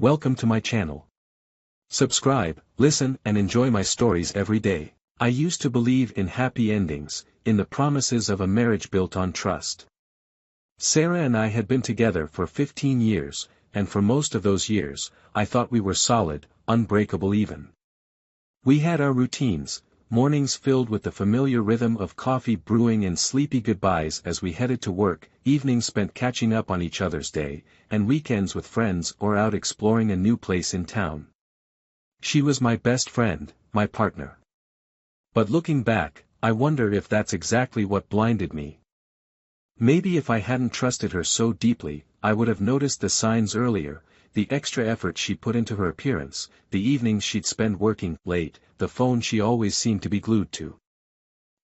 Welcome to my channel. Subscribe, listen and enjoy my stories every day. I used to believe in happy endings, in the promises of a marriage built on trust. Sarah and I had been together for 15 years, and for most of those years, I thought we were solid, unbreakable even. We had our routines, mornings filled with the familiar rhythm of coffee brewing and sleepy goodbyes as we headed to work, evenings spent catching up on each other's day, and weekends with friends or out exploring a new place in town. She was my best friend, my partner. But looking back, I wonder if that's exactly what blinded me. Maybe if I hadn't trusted her so deeply, I would have noticed the signs earlier, the extra effort she put into her appearance, the evenings she'd spend working late, the phone she always seemed to be glued to.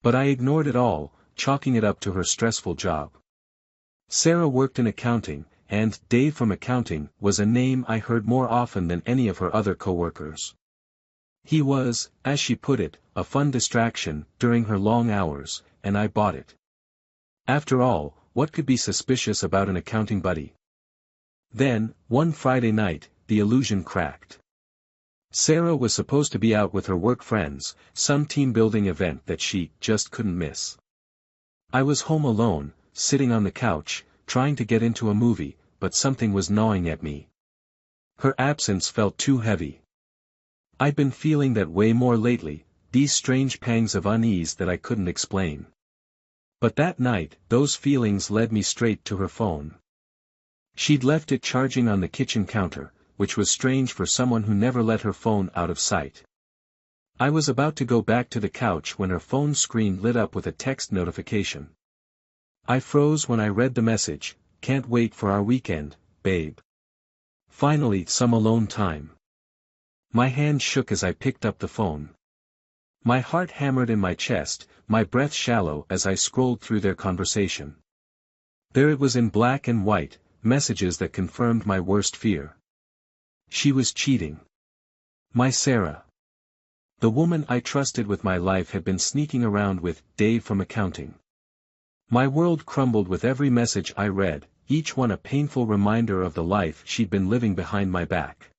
But I ignored it all, chalking it up to her stressful job. Sarah worked in accounting, and Dave from accounting was a name I heard more often than any of her other co-workers. He was, as she put it, a fun distraction during her long hours, and I bought it. After all, what could be suspicious about an accounting buddy? Then, one Friday night, the illusion cracked. Sarah was supposed to be out with her work friends, some team-building event that she just couldn't miss. I was home alone, sitting on the couch, trying to get into a movie, but something was gnawing at me. Her absence felt too heavy. I'd been feeling that way more lately, these strange pangs of unease that I couldn't explain. But that night, those feelings led me straight to her phone. She'd left it charging on the kitchen counter, which was strange for someone who never let her phone out of sight. I was about to go back to the couch when her phone screen lit up with a text notification. I froze when I read the message, "Can't wait for our weekend, babe. Finally some alone time." My hand shook as I picked up the phone. My heart hammered in my chest, my breath shallow as I scrolled through their conversation. There it was in black and white, messages that confirmed my worst fear. She was cheating. My Sarah. The woman I trusted with my life had been sneaking around with Dave from accounting. My world crumbled with every message I read, each one a painful reminder of the life she'd been living behind my back.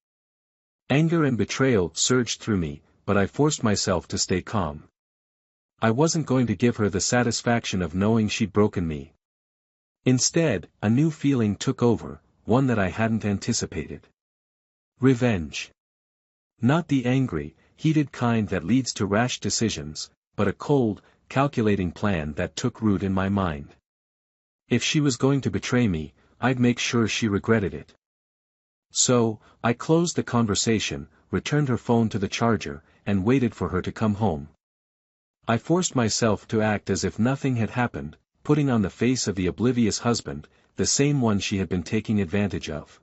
Anger and betrayal surged through me, but I forced myself to stay calm. I wasn't going to give her the satisfaction of knowing she'd broken me. Instead, a new feeling took over, one that I hadn't anticipated. Revenge. Not the angry, heated kind that leads to rash decisions, but a cold, calculating plan that took root in my mind. If she was going to betray me, I'd make sure she regretted it. So, I closed the conversation, returned her phone to the charger, and waited for her to come home. I forced myself to act as if nothing had happened, putting on the face of the oblivious husband, the same one she had been taking advantage of.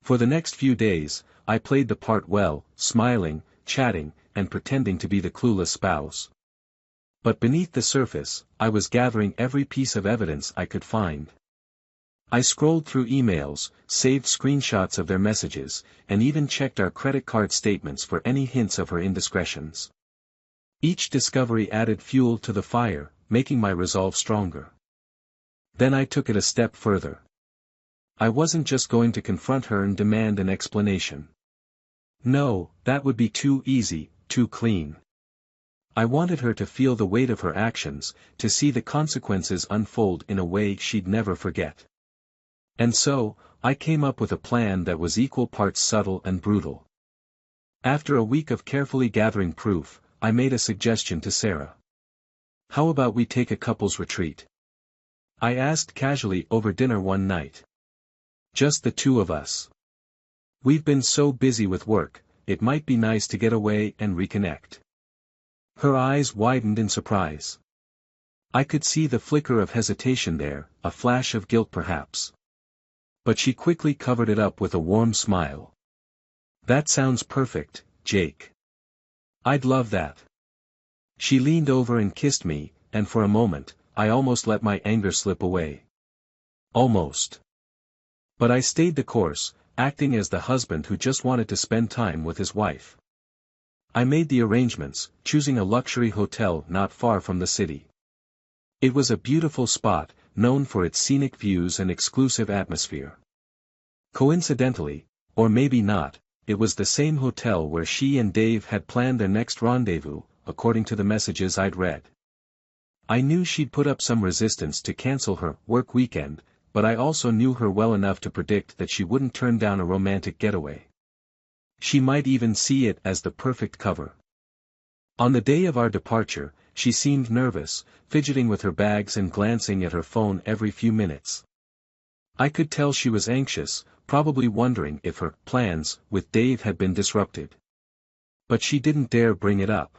For the next few days, I played the part well, smiling, chatting, and pretending to be the clueless spouse. But beneath the surface, I was gathering every piece of evidence I could find. I scrolled through emails, saved screenshots of their messages, and even checked our credit card statements for any hints of her indiscretions. Each discovery added fuel to the fire, making my resolve stronger. Then I took it a step further. I wasn't just going to confront her and demand an explanation. No, that would be too easy, too clean. I wanted her to feel the weight of her actions, to see the consequences unfold in a way she'd never forget. And so, I came up with a plan that was equal parts subtle and brutal. After a week of carefully gathering proof, I made a suggestion to Sarah. "How about we take a couples retreat?" I asked casually over dinner one night. "Just the two of us. We've been so busy with work, it might be nice to get away and reconnect." Her eyes widened in surprise. I could see the flicker of hesitation there, a flash of guilt perhaps. But she quickly covered it up with a warm smile. "That sounds perfect, Jake. I'd love that." She leaned over and kissed me, and for a moment, I almost let my anger slip away. Almost. But I stayed the course, acting as the husband who just wanted to spend time with his wife. I made the arrangements, choosing a luxury hotel not far from the city. It was a beautiful spot, known for its scenic views and exclusive atmosphere. Coincidentally, Or maybe not, it was the same hotel where she and Dave had planned their next rendezvous, according to the messages I'd read. I knew she'd put up some resistance to cancel her work weekend, but I also knew her well enough to predict that she wouldn't turn down a romantic getaway. She might even see it as the perfect cover. On the day of our departure, she seemed nervous, fidgeting with her bags and glancing at her phone every few minutes. I could tell she was anxious, probably wondering if her plans with Dave had been disrupted. But she didn't dare bring it up.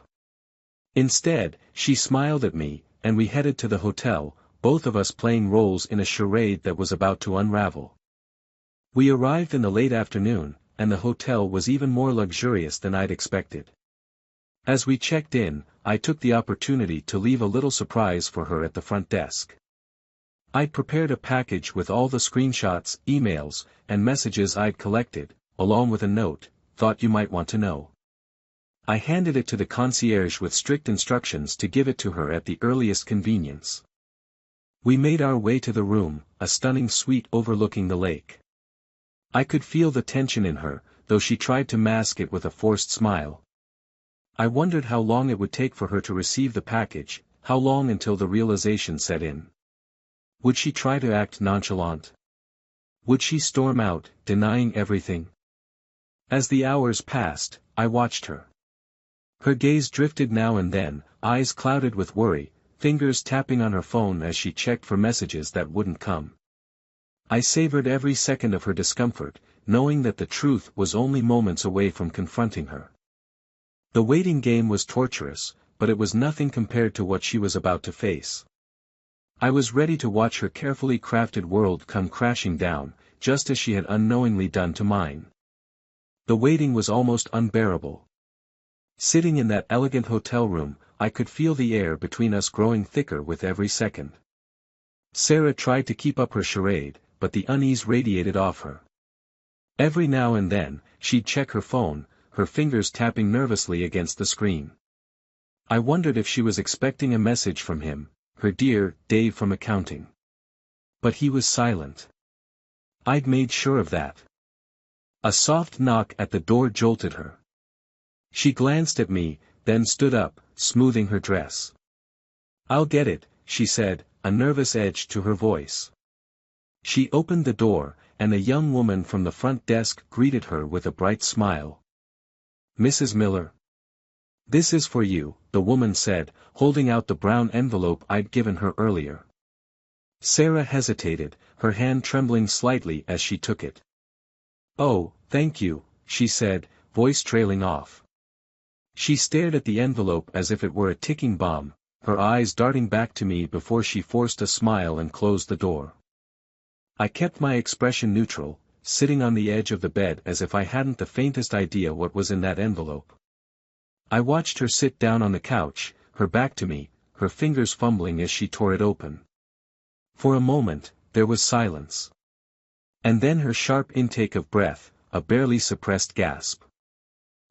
Instead, she smiled at me, and we headed to the hotel, both of us playing roles in a charade that was about to unravel. We arrived in the late afternoon, and the hotel was even more luxurious than I'd expected. As we checked in, I took the opportunity to leave a little surprise for her at the front desk. I'd prepared a package with all the screenshots, emails, and messages I'd collected, along with a note, "Thought you might want to know." I handed it to the concierge with strict instructions to give it to her at the earliest convenience. We made our way to the room, a stunning suite overlooking the lake. I could feel the tension in her, though she tried to mask it with a forced smile. I wondered how long it would take for her to receive the package, how long until the realization set in. Would she try to act nonchalant? Would she storm out, denying everything? As the hours passed, I watched her. Her gaze drifted now and then, eyes clouded with worry, fingers tapping on her phone as she checked for messages that wouldn't come. I savored every second of her discomfort, knowing that the truth was only moments away from confronting her. The waiting game was torturous, but it was nothing compared to what she was about to face. I was ready to watch her carefully crafted world come crashing down, just as she had unknowingly done to mine. The waiting was almost unbearable. Sitting in that elegant hotel room, I could feel the air between us growing thicker with every second. Sarah tried to keep up her charade, but the unease radiated off her. Every now and then, she'd check her phone, her fingers tapping nervously against the screen. I wondered if she was expecting a message from him, her dear Dave from accounting. But he was silent. I'd made sure of that. A soft knock at the door jolted her. She glanced at me, then stood up, smoothing her dress. "I'll get it," she said, a nervous edge to her voice. She opened the door, and a young woman from the front desk greeted her with a bright smile. "Mrs. Miller. This is for you," the woman said, holding out the brown envelope I'd given her earlier. Sarah hesitated, her hand trembling slightly as she took it. "Oh, thank you," she said, voice trailing off. She stared at the envelope as if it were a ticking bomb, her eyes darting back to me before she forced a smile and closed the door. I kept my expression neutral, sitting on the edge of the bed as if I hadn't the faintest idea what was in that envelope. I watched her sit down on the couch, her back to me, her fingers fumbling as she tore it open. For a moment, there was silence. And then her sharp intake of breath, a barely suppressed gasp.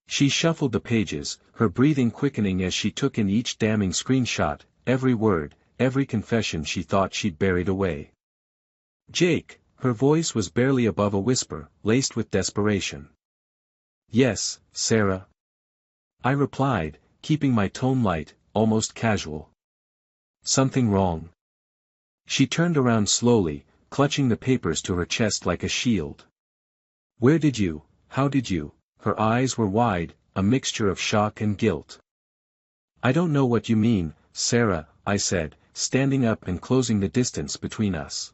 She shuffled the pages, her breathing quickening as she took in each damning screenshot, every word, every confession she thought she'd buried away. "Jake," her voice was barely above a whisper, laced with desperation. "Yes, Sarah." I replied, keeping my tone light, almost casual. "Something wrong?" She turned around slowly, clutching the papers to her chest like a shield. How did you? Her eyes were wide, a mixture of shock and guilt. "I don't know what you mean, Sarah," I said, standing up and closing the distance between us.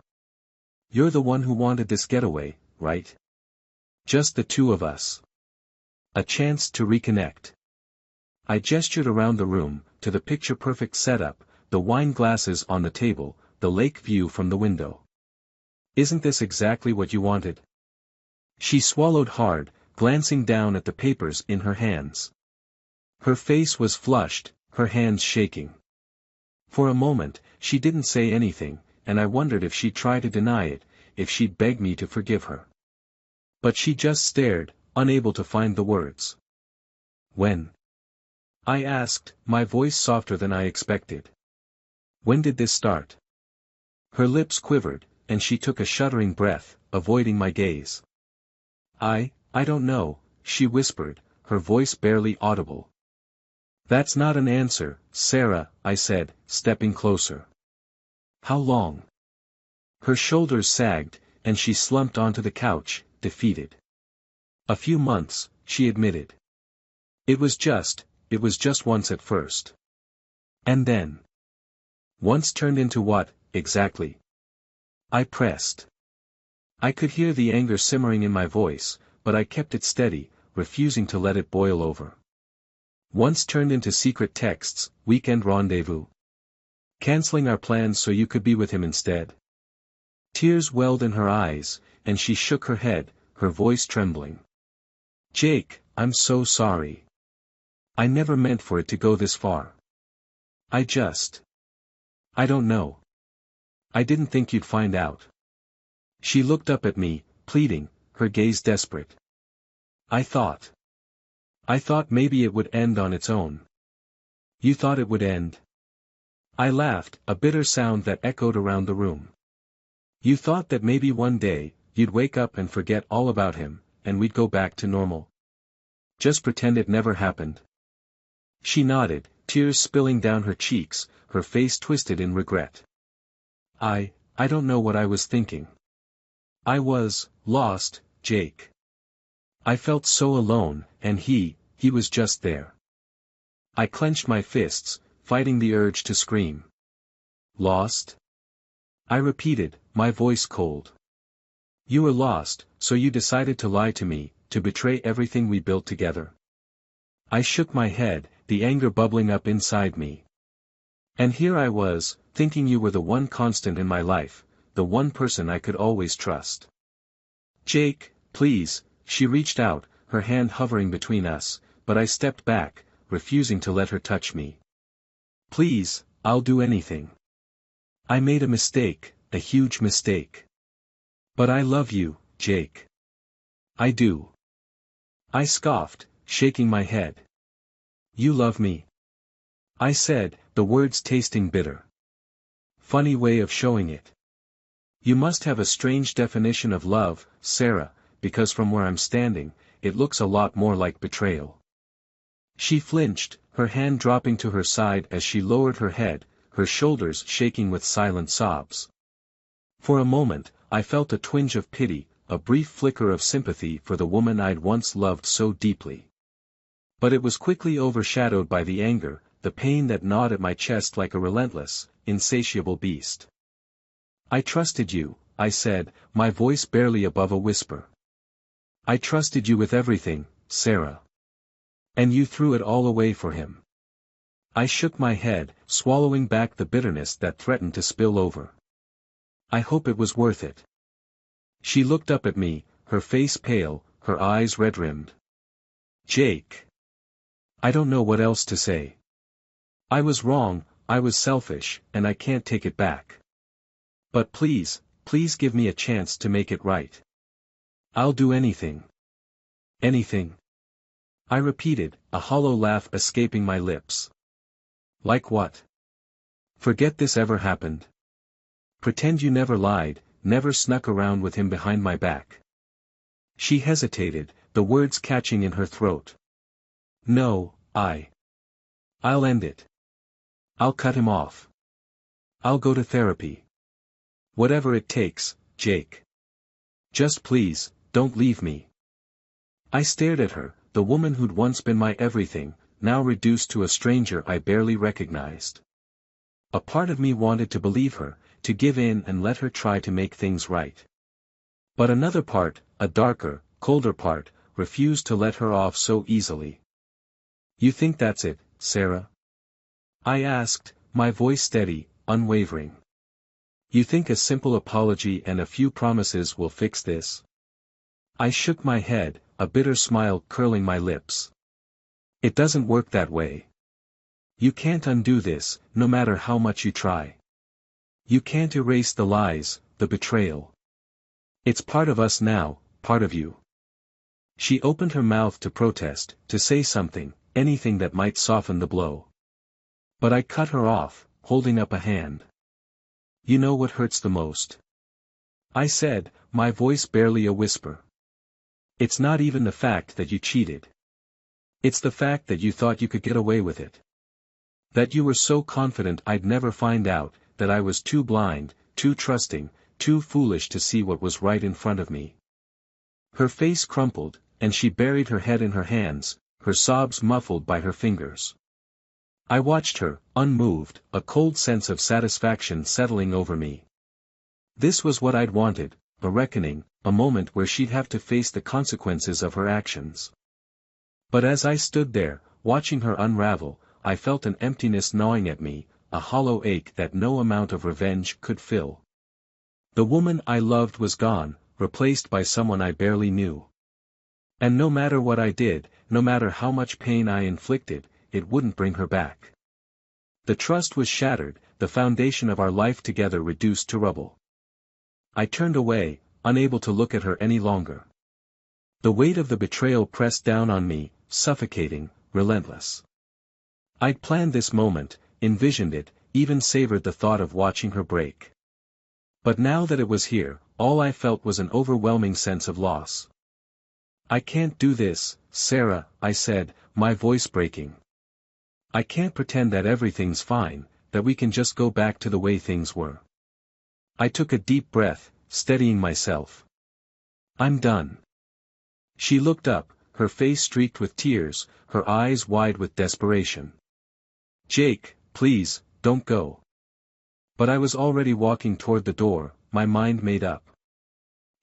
"You're the one who wanted this getaway, right? Just the two of us. A chance to reconnect." I gestured around the room, to the picture-perfect setup, the wine glasses on the table, the lake view from the window. "Isn't this exactly what you wanted?" She swallowed hard, glancing down at the papers in her hands. Her face was flushed, her hands shaking. For a moment, she didn't say anything, and I wondered if she'd try to deny it, if she'd beg me to forgive her. But she just stared, unable to find the words. "When?" I asked, my voice softer than I expected. "When did this start?" Her lips quivered, and she took a shuddering breath, avoiding my gaze. I don't know, she whispered, her voice barely audible. That's not an answer, Sarah, I said, stepping closer. How long? Her shoulders sagged, and she slumped onto the couch, defeated. A few months, she admitted. It was just once at first. And then? Once turned into what, exactly? I pressed. I could hear the anger simmering in my voice, but I kept it steady, refusing to let it boil over. Once turned into secret texts, weekend rendezvous. Canceling our plans so you could be with him instead. Tears welled in her eyes, and she shook her head, her voice trembling. Jake, I'm so sorry. I never meant for it to go this far. I don't know. I didn't think you'd find out. She looked up at me, pleading, her gaze desperate. I thought maybe it would end on its own. You thought it would end? I laughed, a bitter sound that echoed around the room. You thought that maybe one day, you'd wake up and forget all about him, and we'd go back to normal. Just pretend it never happened. She nodded, tears spilling down her cheeks, her face twisted in regret. I don't know what I was thinking. I was lost, Jake. I felt so alone, and he was just there. I clenched my fists, fighting the urge to scream. Lost? I repeated, my voice cold. You were lost, so you decided to lie to me, to betray everything we built together. I shook my head, the anger bubbling up inside me. And here I was, thinking you were the one constant in my life, the one person I could always trust. Jake, please, she reached out, her hand hovering between us, but I stepped back, refusing to let her touch me. Please, I'll do anything. I made a mistake, a huge mistake. But I love you, Jake. I do. I scoffed, shaking my head. You love me? I said, the words tasting bitter. Funny way of showing it. You must have a strange definition of love, Sarah, because from where I'm standing, it looks a lot more like betrayal. She flinched, her hand dropping to her side as she lowered her head, her shoulders shaking with silent sobs. For a moment, I felt a twinge of pity, a brief flicker of sympathy for the woman I'd once loved so deeply. But it was quickly overshadowed by the anger, the pain that gnawed at my chest like a relentless, insatiable beast. I trusted you, I said, my voice barely above a whisper. I trusted you with everything, Sarah. And you threw it all away for him. I shook my head, swallowing back the bitterness that threatened to spill over. I hope it was worth it. She looked up at me, her face pale, her eyes red-rimmed. Jake. I don't know what else to say. I was wrong, I was selfish, and I can't take it back. But please, please give me a chance to make it right. I'll do anything. Anything. I repeated, a hollow laugh escaping my lips. Like what? Forget this ever happened. Pretend you never lied, never snuck around with him behind my back. She hesitated, the words catching in her throat. No, I'll end it. I'll cut him off. I'll go to therapy. Whatever it takes, Jake. Just please, don't leave me. I stared at her, the woman who'd once been my everything, now reduced to a stranger I barely recognized. A part of me wanted to believe her, to give in and let her try to make things right. But another part, a darker, colder part, refused to let her off so easily. You think that's it, Sarah? I asked, my voice steady, unwavering. You think a simple apology and a few promises will fix this? I shook my head, a bitter smile curling my lips. It doesn't work that way. You can't undo this, no matter how much you try. You can't erase the lies, the betrayal. It's part of us now, part of you. She opened her mouth to protest, to say something, anything that might soften the blow. But I cut her off, holding up a hand. You know what hurts the most? I said, my voice barely a whisper. It's not even the fact that you cheated. It's the fact that you thought you could get away with it. That you were so confident I'd never find out, that I was too blind, too trusting, too foolish to see what was right in front of me. Her face crumpled, and she buried her head in her hands, her sobs muffled by her fingers. I watched her, unmoved, a cold sense of satisfaction settling over me. This was what I'd wanted, a reckoning, a moment where she'd have to face the consequences of her actions. But as I stood there, watching her unravel, I felt an emptiness gnawing at me, a hollow ache that no amount of revenge could fill. The woman I loved was gone, replaced by someone I barely knew. And no matter what I did, no matter how much pain I inflicted, it wouldn't bring her back. The trust was shattered, the foundation of our life together reduced to rubble. I turned away, unable to look at her any longer. The weight of the betrayal pressed down on me, suffocating, relentless. I'd planned this moment, envisioned it, even savored the thought of watching her break. But now that it was here, all I felt was an overwhelming sense of loss. I can't do this, Sarah, I said, my voice breaking. I can't pretend that everything's fine, that we can just go back to the way things were. I took a deep breath, steadying myself. I'm done. She looked up, her face streaked with tears, her eyes wide with desperation. Jake, please, don't go. But I was already walking toward the door, my mind made up.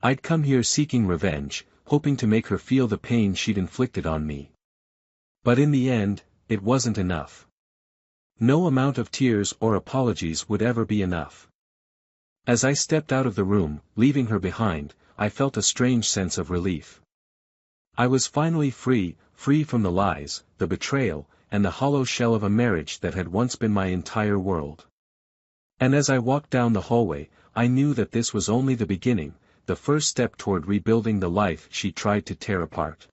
I'd come here seeking revenge, hoping to make her feel the pain she'd inflicted on me. But in the end, it wasn't enough. No amount of tears or apologies would ever be enough. As I stepped out of the room, leaving her behind, I felt a strange sense of relief. I was finally free from the lies, the betrayal, and the hollow shell of a marriage that had once been my entire world. And as I walked down the hallway, I knew that this was only the beginning, the first step toward rebuilding the life she tried to tear apart.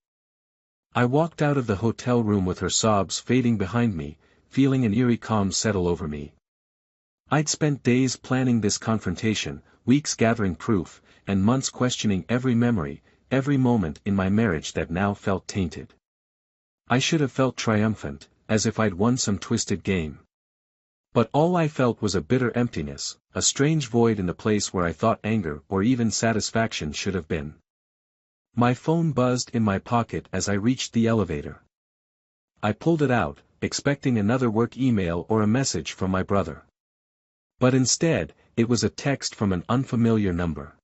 I walked out of the hotel room with her sobs fading behind me, feeling an eerie calm settle over me. I'd spent days planning this confrontation, weeks gathering proof, and months questioning every memory, every moment in my marriage that now felt tainted. I should have felt triumphant, as if I'd won some twisted game. But all I felt was a bitter emptiness, a strange void in the place where I thought anger or even satisfaction should have been. My phone buzzed in my pocket as I reached the elevator. I pulled it out, expecting another work email or a message from my brother. But instead, it was a text from an unfamiliar number.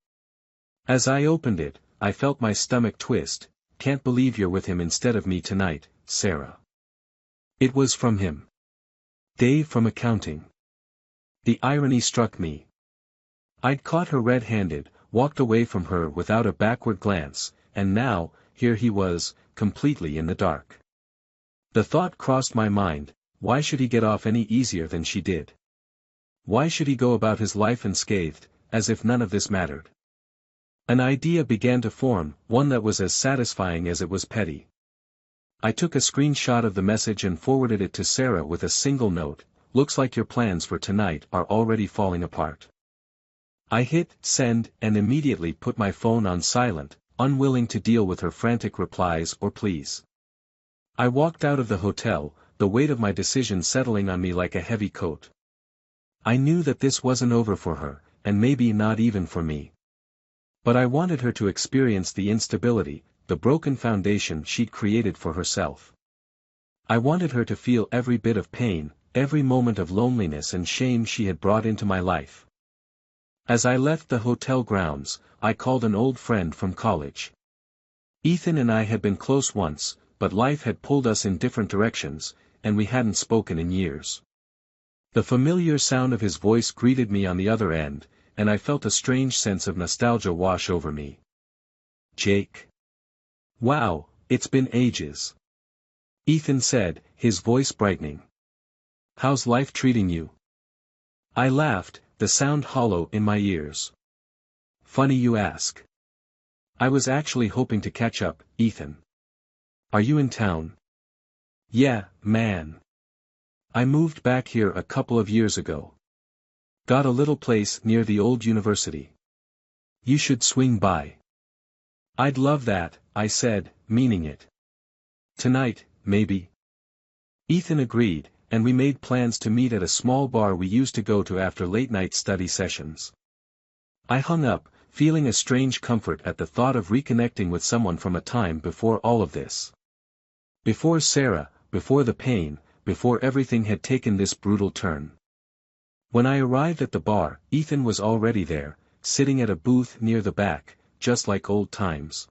As I opened it, I felt my stomach twist. Can't believe you're with him instead of me tonight, Sarah. It was from him. Dave from accounting. The irony struck me. I'd caught her red-handed, walked away from her without a backward glance, and now, here he was, completely in the dark. The thought crossed my mind, why should he get off any easier than she did? Why should he go about his life unscathed, as if none of this mattered? An idea began to form, one that was as satisfying as it was petty. I took a screenshot of the message and forwarded it to Sarah with a single note, looks like your plans for tonight are already falling apart. I hit send and immediately put my phone on silent, unwilling to deal with her frantic replies or pleas. I walked out of the hotel, the weight of my decision settling on me like a heavy coat. I knew that this wasn't over for her, and maybe not even for me. But I wanted her to experience the instability, the broken foundation she'd created for herself. I wanted her to feel every bit of pain, every moment of loneliness and shame she had brought into my life. As I left the hotel grounds, I called an old friend from college. Ethan and I had been close once, but life had pulled us in different directions, and we hadn't spoken in years. The familiar sound of his voice greeted me on the other end, and I felt a strange sense of nostalgia wash over me. Jake. Wow, it's been ages. Ethan said, his voice brightening. How's life treating you? I laughed, the sound hollow in my ears. Funny you ask. I was actually hoping to catch up, Ethan. Are you in town? Yeah, man. I moved back here a couple of years ago. Got a little place near the old university. You should swing by. I'd love that, I said, meaning it. Tonight, maybe? Ethan agreed, and we made plans to meet at a small bar we used to go to after late-night study sessions. I hung up, feeling a strange comfort at the thought of reconnecting with someone from a time before all of this. Before Sarah, before the pain, before everything had taken this brutal turn. When I arrived at the bar, Ethan was already there, sitting at a booth near the back, just like old times.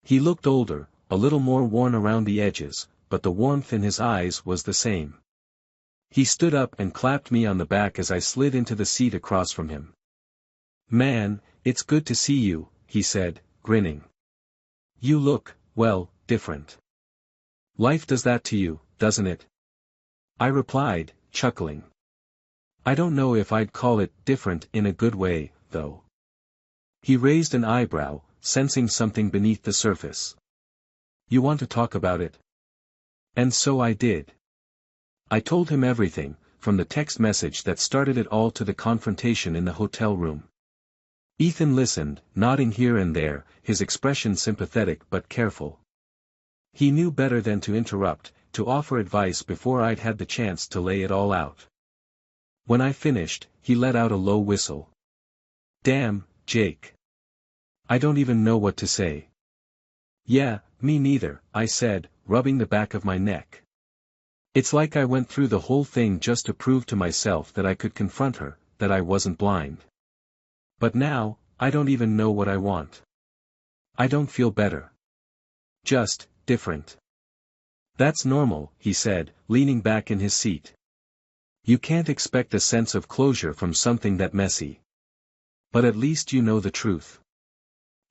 He looked older, a little more worn around the edges, but the warmth in his eyes was the same. He stood up and clapped me on the back as I slid into the seat across from him. "Man, it's good to see you," he said, grinning. "You look, well, different. Life does that to you, doesn't it?" I replied, chuckling. I don't know if I'd call it different in a good way, though. He raised an eyebrow, sensing something beneath the surface. "You want to talk about it?" And so I did. I told him everything, from the text message that started it all to the confrontation in the hotel room. Ethan listened, nodding here and there, his expression sympathetic but careful. He knew better than to interrupt, to offer advice before I'd had the chance to lay it all out. When I finished, he let out a low whistle. "Damn, Jake. I don't even know what to say." "Yeah, me neither," I said, rubbing the back of my neck. "It's like I went through the whole thing just to prove to myself that I could confront her, that I wasn't blind. But now, I don't even know what I want. I don't feel better. Just, different." "That's normal," he said, leaning back in his seat. "You can't expect a sense of closure from something that messy. But at least you know the truth.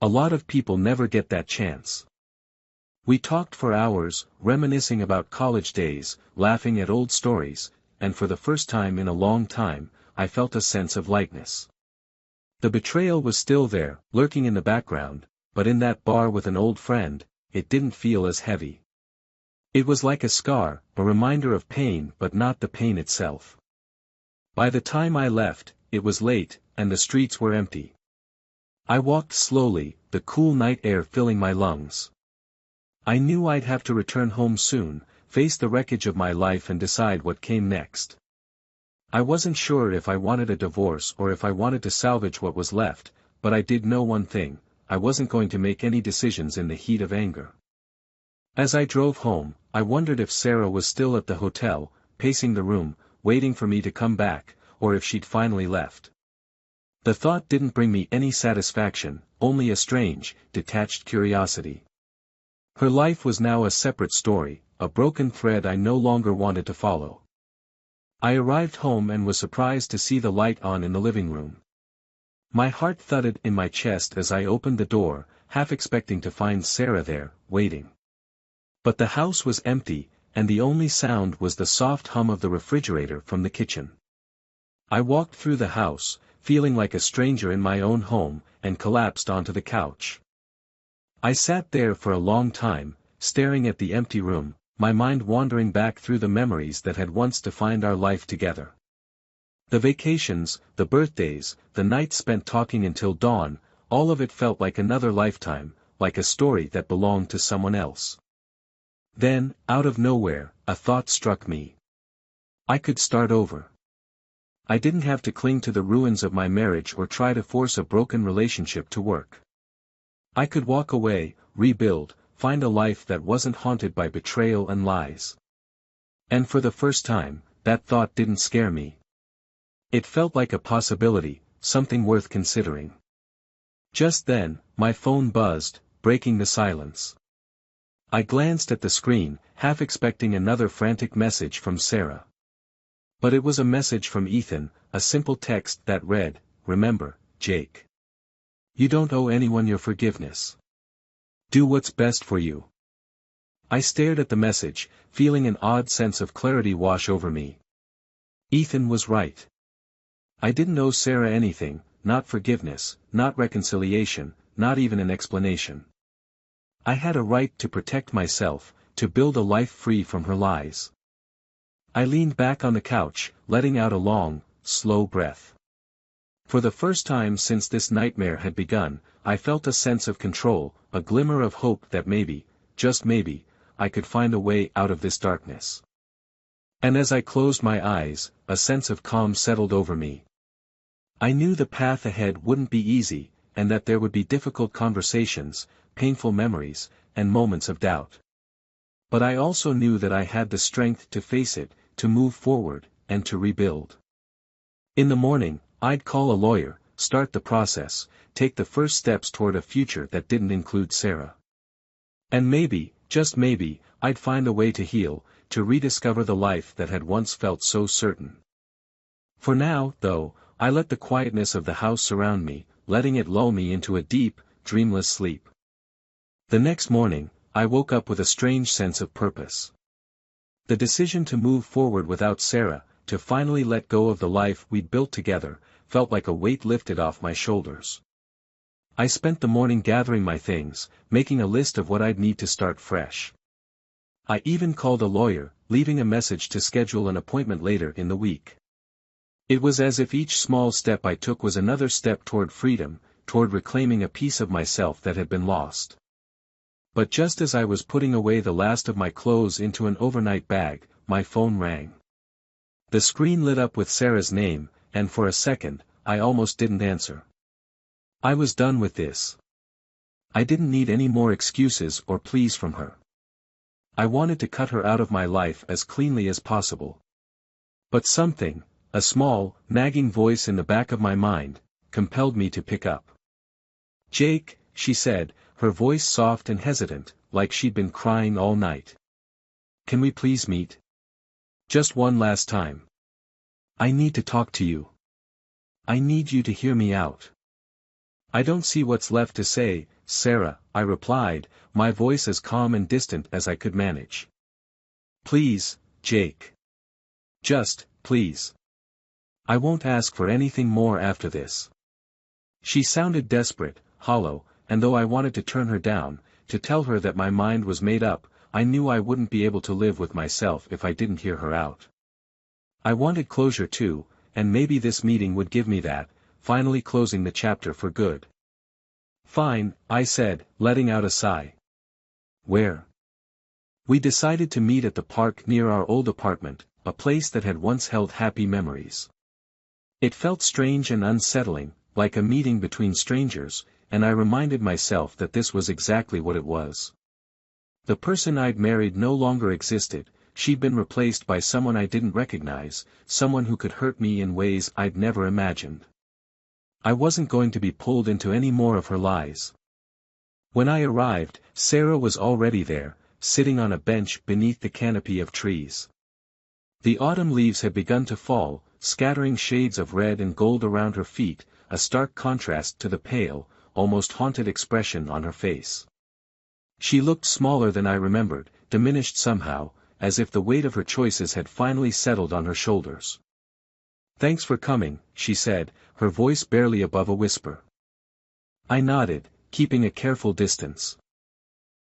A lot of people never get that chance." We talked for hours, reminiscing about college days, laughing at old stories, and for the first time in a long time, I felt a sense of lightness. The betrayal was still there, lurking in the background, but in that bar with an old friend, it didn't feel as heavy. It was like a scar, a reminder of pain but not the pain itself. By the time I left, it was late, and the streets were empty. I walked slowly, the cool night air filling my lungs. I knew I'd have to return home soon, face the wreckage of my life and decide what came next. I wasn't sure if I wanted a divorce or if I wanted to salvage what was left, but I did know one thing: I wasn't going to make any decisions in the heat of anger. As I drove home, I wondered if Sarah was still at the hotel, pacing the room, waiting for me to come back, or if she'd finally left. The thought didn't bring me any satisfaction, only a strange, detached curiosity. Her life was now a separate story, a broken thread I no longer wanted to follow. I arrived home and was surprised to see the light on in the living room. My heart thudded in my chest as I opened the door, half expecting to find Sarah there, waiting. But the house was empty, and the only sound was the soft hum of the refrigerator from the kitchen. I walked through the house, feeling like a stranger in my own home, and collapsed onto the couch. I sat there for a long time, staring at the empty room, my mind wandering back through the memories that had once defined our life together. The vacations, the birthdays, the nights spent talking until dawn, all of it felt like another lifetime, like a story that belonged to someone else. Then, out of nowhere, a thought struck me. I could start over. I didn't have to cling to the ruins of my marriage or try to force a broken relationship to work. I could walk away, rebuild, find a life that wasn't haunted by betrayal and lies. And for the first time, that thought didn't scare me. It felt like a possibility, something worth considering. Just then, my phone buzzed, breaking the silence. I glanced at the screen, half expecting another frantic message from Sarah. But it was a message from Ethan, a simple text that read, "Remember, Jake. You don't owe anyone your forgiveness. Do what's best for you." I stared at the message, feeling an odd sense of clarity wash over me. Ethan was right. I didn't owe Sarah anything, not forgiveness, not reconciliation, not even an explanation. I had a right to protect myself, to build a life free from her lies. I leaned back on the couch, letting out a long, slow breath. For the first time since this nightmare had begun, I felt a sense of control, a glimmer of hope that maybe, just maybe, I could find a way out of this darkness. And as I closed my eyes, a sense of calm settled over me. I knew the path ahead wouldn't be easy, and that there would be difficult conversations, painful memories, and moments of doubt. But I also knew that I had the strength to face it, to move forward, and to rebuild. In the morning, I'd call a lawyer, start the process, take the first steps toward a future that didn't include Sarah. And maybe, just maybe, I'd find a way to heal, to rediscover the life that had once felt so certain. For now, though, I let the quietness of the house surround me, letting it lull me into a deep, dreamless sleep. The next morning, I woke up with a strange sense of purpose. The decision to move forward without Sarah, to finally let go of the life we'd built together, felt like a weight lifted off my shoulders. I spent the morning gathering my things, making a list of what I'd need to start fresh. I even called a lawyer, leaving a message to schedule an appointment later in the week. It was as if each small step I took was another step toward freedom, toward reclaiming a piece of myself that had been lost. But just as I was putting away the last of my clothes into an overnight bag, my phone rang. The screen lit up with Sarah's name, and for a second, I almost didn't answer. I was done with this. I didn't need any more excuses or pleas from her. I wanted to cut her out of my life as cleanly as possible. But something, a small, nagging voice in the back of my mind, compelled me to pick up. "Jake," she said, her voice soft and hesitant, like she'd been crying all night. "Can we please meet? Just one last time. I need to talk to you. I need you to hear me out." "I don't see what's left to say, Sarah," I replied, my voice as calm and distant as I could manage. "Please, Jake. Just, please. I won't ask for anything more after this." She sounded desperate, hollow, and though I wanted to turn her down, to tell her that my mind was made up, I knew I wouldn't be able to live with myself if I didn't hear her out. I wanted closure too, and maybe this meeting would give me that, finally closing the chapter for good. "Fine," I said, letting out a sigh. "Where?" We decided to meet at the park near our old apartment, a place that had once held happy memories. It felt strange and unsettling, like a meeting between strangers, and I reminded myself that this was exactly what it was. The person I'd married no longer existed, she'd been replaced by someone I didn't recognize, someone who could hurt me in ways I'd never imagined. I wasn't going to be pulled into any more of her lies. When I arrived, Sarah was already there, sitting on a bench beneath the canopy of trees. The autumn leaves had begun to fall, scattering shades of red and gold around her feet, a stark contrast to the pale, almost haunted expression on her face. She looked smaller than I remembered, diminished somehow, as if the weight of her choices had finally settled on her shoulders. "Thanks for coming," she said, her voice barely above a whisper. I nodded, keeping a careful distance.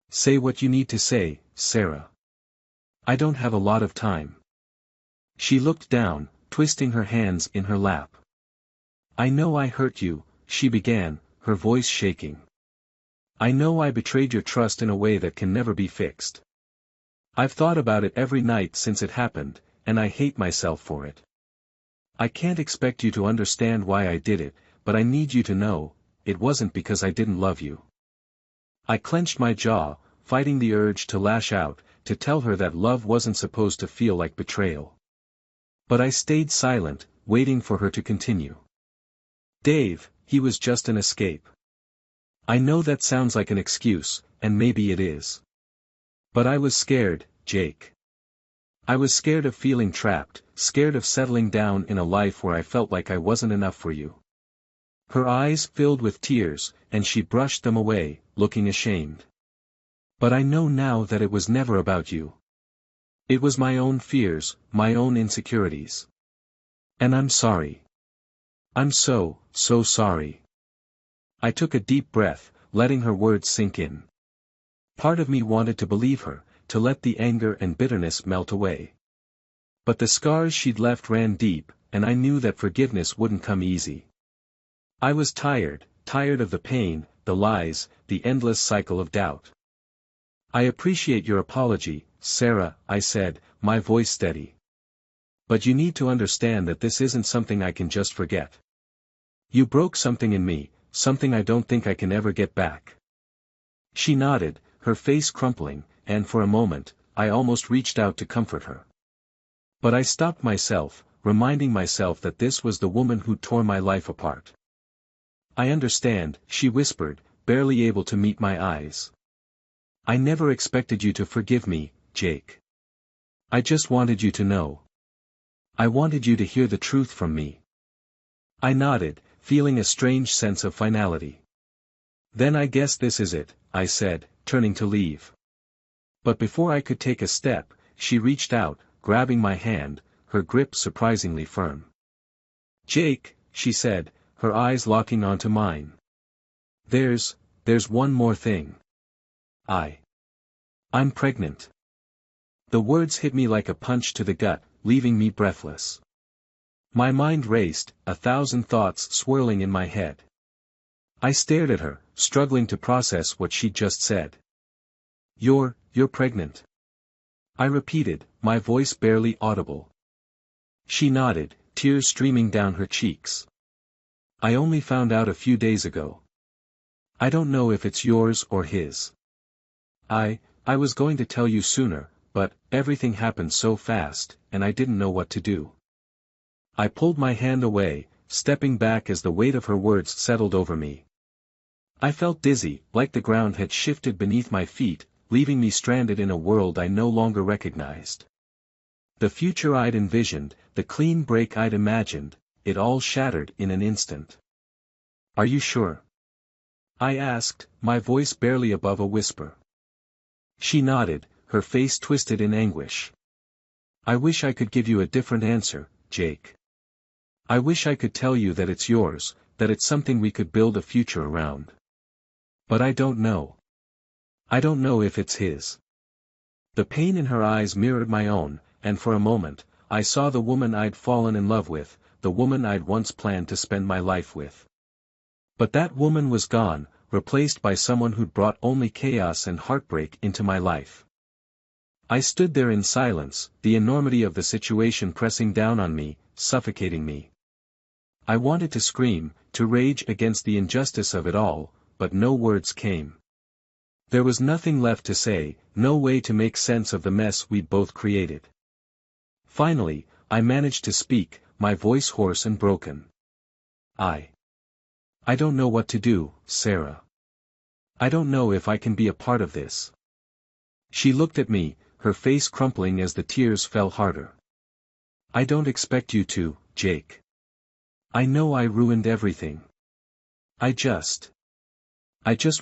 "Say what you need to say, Sarah. I don't have a lot of time." She looked down, twisting her hands in her lap. "I know I hurt you," she began, her voice shaking. "I know I betrayed your trust in a way that can never be fixed. I've thought about it every night since it happened, and I hate myself for it. I can't expect you to understand why I did it, but I need you to know, it wasn't because I didn't love you." I clenched my jaw, fighting the urge to lash out, to tell her that love wasn't supposed to feel like betrayal. But I stayed silent, waiting for her to continue. "Dave, he was just an escape. I know that sounds like an excuse, and maybe it is. But I was scared, Jake. I was scared of feeling trapped, scared of settling down in a life where I felt like I wasn't enough for you." Her eyes filled with tears, and she brushed them away, looking ashamed. "But I know now that it was never about you. It was my own fears, my own insecurities. And I'm sorry. I'm so, so sorry." I took a deep breath, letting her words sink in. Part of me wanted to believe her, to let the anger and bitterness melt away. But the scars she'd left ran deep, and I knew that forgiveness wouldn't come easy. I was tired of the pain, the lies, the endless cycle of doubt. I appreciate your apology, Sarah, I said, my voice steady. But you need to understand that this isn't something I can just forget. You broke something in me, something I don't think I can ever get back. She nodded, her face crumpling, and for a moment, I almost reached out to comfort her. But I stopped myself, reminding myself that this was the woman who tore my life apart. I understand, she whispered, barely able to meet my eyes. I never expected you to forgive me, Jake. I just wanted you to know. I wanted you to hear the truth from me. I nodded, feeling a strange sense of finality. Then I guess this is it, I said, turning to leave. But before I could take a step, she reached out, grabbing my hand, her grip surprisingly firm. Jake, she said, her eyes locking onto mine. There's one more thing. I'm pregnant. The words hit me like a punch to the gut, leaving me breathless. My mind raced, 1,000 thoughts swirling in my head. I stared at her, struggling to process what she'd just said. You're pregnant. I repeated, my voice barely audible. She nodded, tears streaming down her cheeks. I only found out a few days ago. I don't know if it's yours or his. I was going to tell you sooner, but everything happened so fast, and I didn't know what to do. I pulled my hand away, stepping back as the weight of her words settled over me. I felt dizzy, like the ground had shifted beneath my feet, leaving me stranded in a world I no longer recognized. The future I'd envisioned, the clean break I'd imagined, it all shattered in an instant. Are you sure? I asked, my voice barely above a whisper. She nodded, her face twisted in anguish. I wish I could give you a different answer, Jake. I wish I could tell you that it's yours, that it's something we could build a future around. But I don't know. I don't know if it's his. The pain in her eyes mirrored my own, and for a moment, I saw the woman I'd fallen in love with, the woman I'd once planned to spend my life with. But that woman was gone, replaced by someone who'd brought only chaos and heartbreak into my life. I stood there in silence, the enormity of the situation pressing down on me, suffocating me. I wanted to scream, to rage against the injustice of it all, but no words came. There was nothing left to say, no way to make sense of the mess we'd both created. Finally, I managed to speak, my voice hoarse and broken. I don't know what to do, Sarah. I don't know if I can be a part of this. She looked at me, her face crumpling as the tears fell harder. I don't expect you to, Jake. I know I ruined everything. I just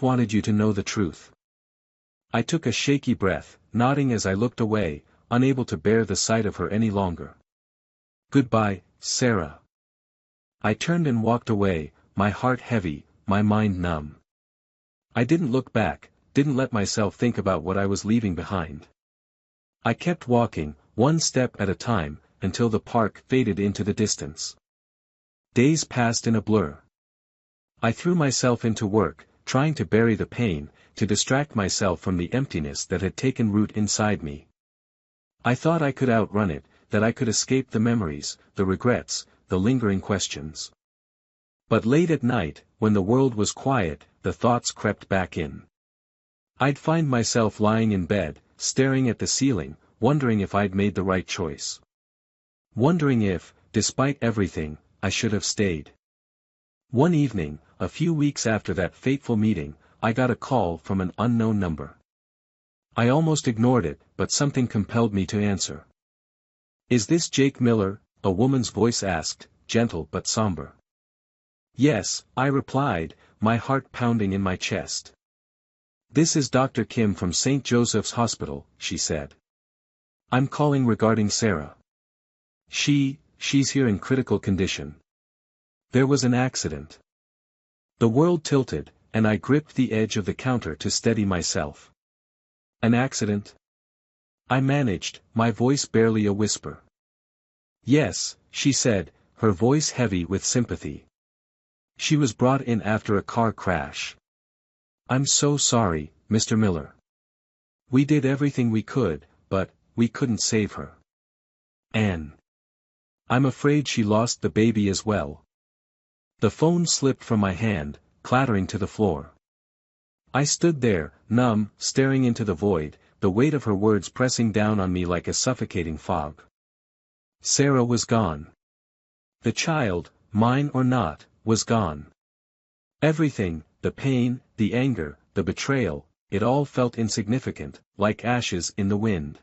wanted you to know the truth. I took a shaky breath, nodding as I looked away, unable to bear the sight of her any longer. Goodbye, Sarah. I turned and walked away, my heart heavy, my mind numb. I didn't look back, didn't let myself think about what I was leaving behind. I kept walking, one step at a time, until the park faded into the distance. Days passed in a blur. I threw myself into work, trying to bury the pain, to distract myself from the emptiness that had taken root inside me. I thought I could outrun it, that I could escape the memories, the regrets, the lingering questions. But late at night, when the world was quiet, the thoughts crept back in. I'd find myself lying in bed, staring at the ceiling, wondering if I'd made the right choice. Wondering if, despite everything, I should have stayed. One evening, a few weeks after that fateful meeting, I got a call from an unknown number. I almost ignored it, but something compelled me to answer. Is this Jake Miller? A woman's voice asked, gentle but somber. Yes, I replied, my heart pounding in my chest. This is Dr. Kim from St. Joseph's Hospital, she said. I'm calling regarding Sarah. She's here in critical condition. There was an accident. The world tilted, and I gripped the edge of the counter to steady myself. An accident? I managed, my voice barely a whisper. Yes, she said, her voice heavy with sympathy. She was brought in after a car crash. I'm so sorry, Mr. Miller. We did everything we could, but we couldn't save her. Anne. I'm afraid she lost the baby as well. The phone slipped from my hand, clattering to the floor. I stood there, numb, staring into the void, the weight of her words pressing down on me like a suffocating fog. Sarah was gone. The child, mine or not, was gone. Everything, the pain, the anger, the betrayal, it all felt insignificant, like ashes in the wind.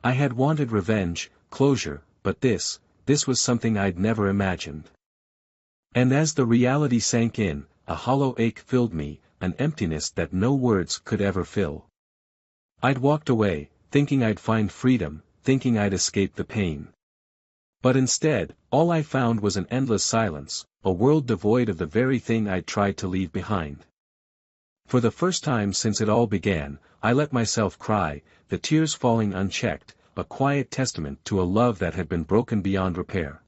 I had wanted revenge, closure, but this was something I'd never imagined. And as the reality sank in, a hollow ache filled me, an emptiness that no words could ever fill. I'd walked away, thinking I'd find freedom, thinking I'd escape the pain. But instead, all I found was an endless silence, a world devoid of the very thing I'd tried to leave behind. For the first time since it all began, I let myself cry, the tears falling unchecked, a quiet testament to a love that had been broken beyond repair.